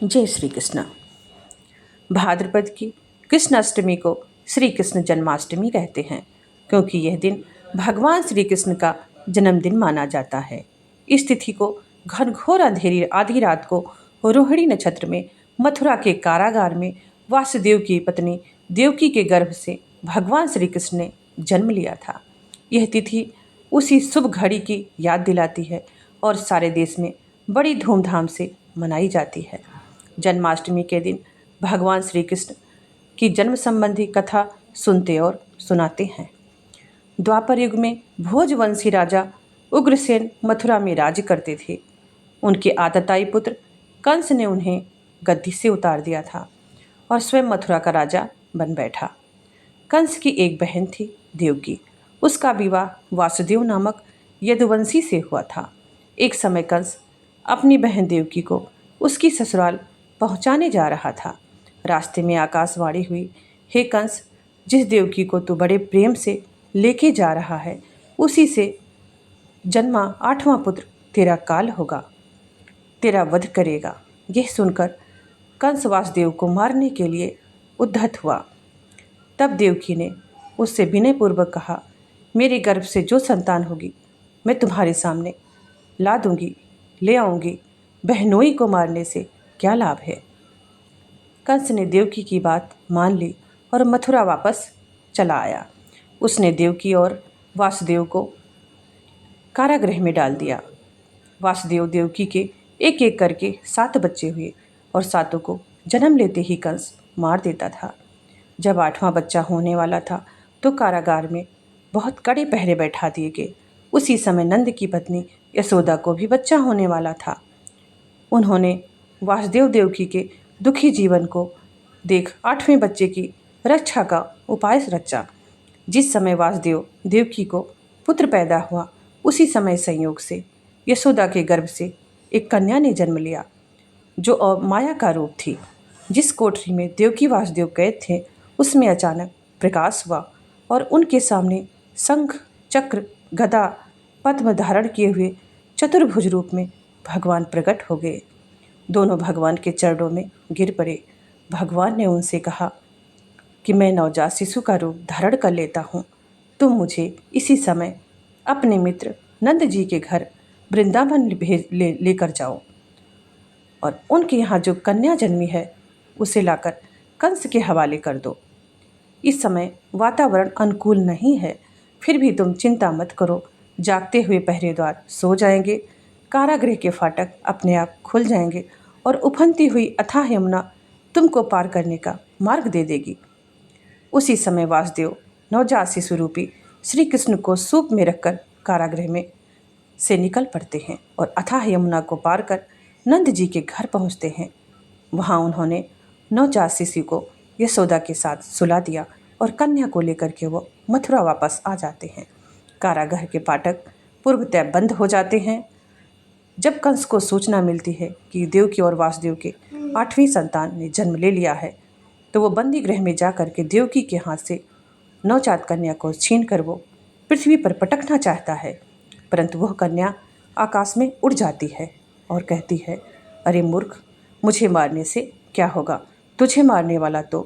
जय श्री कृष्ण। भाद्रपद की कृष्ण अष्टमी को श्री कृष्ण जन्माष्टमी कहते हैं, क्योंकि यह दिन भगवान श्री कृष्ण का जन्मदिन माना जाता है। इस तिथि को घनघोर अंधेरी आधी रात को रोहिणी नक्षत्र में मथुरा के कारागार में वासुदेव की पत्नी देवकी के गर्भ से भगवान श्री कृष्ण ने जन्म लिया था। यह तिथि उसी शुभ घड़ी की याद दिलाती है और सारे देश में बड़ी धूमधाम से मनाई जाती है। जन्माष्टमी के दिन भगवान श्री कृष्ण की जन्म संबंधी कथा सुनते और सुनाते हैं। द्वापर युग में भोजवंशी राजा उग्रसेन मथुरा में राज्य करते थे। उनके आतताई पुत्र कंस ने उन्हें गद्दी से उतार दिया था और स्वयं मथुरा का राजा बन बैठा। कंस की एक बहन थी देवकी। उसका विवाह वासुदेव नामक यदुवंशी से हुआ था। एक समय कंस अपनी बहन देवकी को उसकी ससुराल पहुंचाने जा रहा था। रास्ते में आकाशवाणी हुई, हे कंस, जिस देवकी को तू बड़े प्रेम से लेके जा रहा है उसी से जन्मा 8वां पुत्र तेरा काल होगा, तेरा वध करेगा। यह सुनकर कंस वासुदेव को मारने के लिए उद्धत हुआ। तब देवकी ने उससे विनयपूर्वक कहा, मेरे गर्भ से जो संतान होगी मैं तुम्हारे सामने ला दूंगी, ले आऊंगी। बहनोई को मारने से क्या लाभ है। कंस ने देवकी की बात मान ली और मथुरा वापस चला आया। उसने देवकी और वासुदेव को कारागृह में डाल दिया। वासुदेव देवकी के एक एक करके 7 बच्चे हुए और 7 को जन्म लेते ही कंस मार देता था। जब 8वां बच्चा होने वाला था तो कारागार में बहुत कड़े पहरे बैठा दिए गए। उसी समय नंद की पत्नी यशोदा को भी बच्चा होने वाला था। उन्होंने वासुदेव देवकी के दुखी जीवन को देख 8वें बच्चे की रक्षा का उपाय रचा। जिस समय वासुदेव देवकी को पुत्र पैदा हुआ उसी समय संयोग से यशोदा के गर्भ से एक कन्या ने जन्म लिया, जो माया का रूप थी। जिस कोठरी में देवकी वासुदेव कैद थे उसमें अचानक प्रकाश हुआ और उनके सामने शंख, चक्र, गदा, पद्म धारण किए हुए चतुर्भुज रूप में भगवान प्रकट हो गए। दोनों भगवान के चरणों में गिर पड़े। भगवान ने उनसे कहा कि मैं नवजात शिशु का रूप धारण कर लेता हूँ। तुम मुझे इसी समय अपने मित्र नंद जी के घर वृंदावन लेकर जाओ और उनके यहाँ जो कन्या जन्मी है उसे लाकर कंस के हवाले कर दो। इस समय वातावरण अनुकूल नहीं है, फिर भी तुम चिंता मत करो। जागते हुए पहरेदार सो जाएंगे, कारागृह के फाटक अपने आप खुल जाएंगे और उफनती हुई अथाह यमुना तुमको पार करने का मार्ग दे देगी। उसी समय वासुदेव नवजात शिशु रूपी श्री कृष्ण को सूप में रखकर कारागृह में से निकल पड़ते हैं और अथाह यमुना को पार कर नंद जी के घर पहुंचते हैं। वहां उन्होंने नवजात शिशु को यशोदा के साथ सुला दिया और कन्या को लेकर के वो मथुरा वापस आ जाते हैं। कारागृह के फाटक पूर्वतः बंद हो जाते हैं। जब कंस को सूचना मिलती है कि देवकी और वासुदेव के 8वीं संतान ने जन्म ले लिया है तो वो बंदी गृह में जा कर के देवकी के हाथ से नवजात कन्या को छीन कर वो पृथ्वी पर पटकना चाहता है, परंतु वह कन्या आकाश में उड़ जाती है और कहती है, अरे मूर्ख, मुझे मारने से क्या होगा। तुझे मारने वाला तो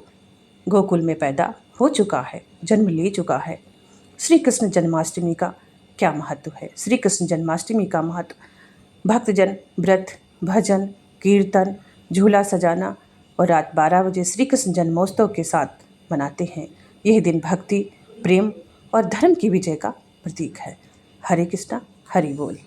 गोकुल में पैदा हो चुका है, जन्म ले चुका है। श्री कृष्ण जन्माष्टमी का क्या महत्व है। श्री कृष्ण जन्माष्टमी का महत्व भक्तजन व्रत, भजन, कीर्तन, झूला सजाना और रात 12 बजे श्री कृष्ण जन्मोत्सव के साथ मनाते हैं। यह दिन भक्ति, प्रेम और धर्म की विजय का प्रतीक है। हरे कृष्णा, हरि बोल।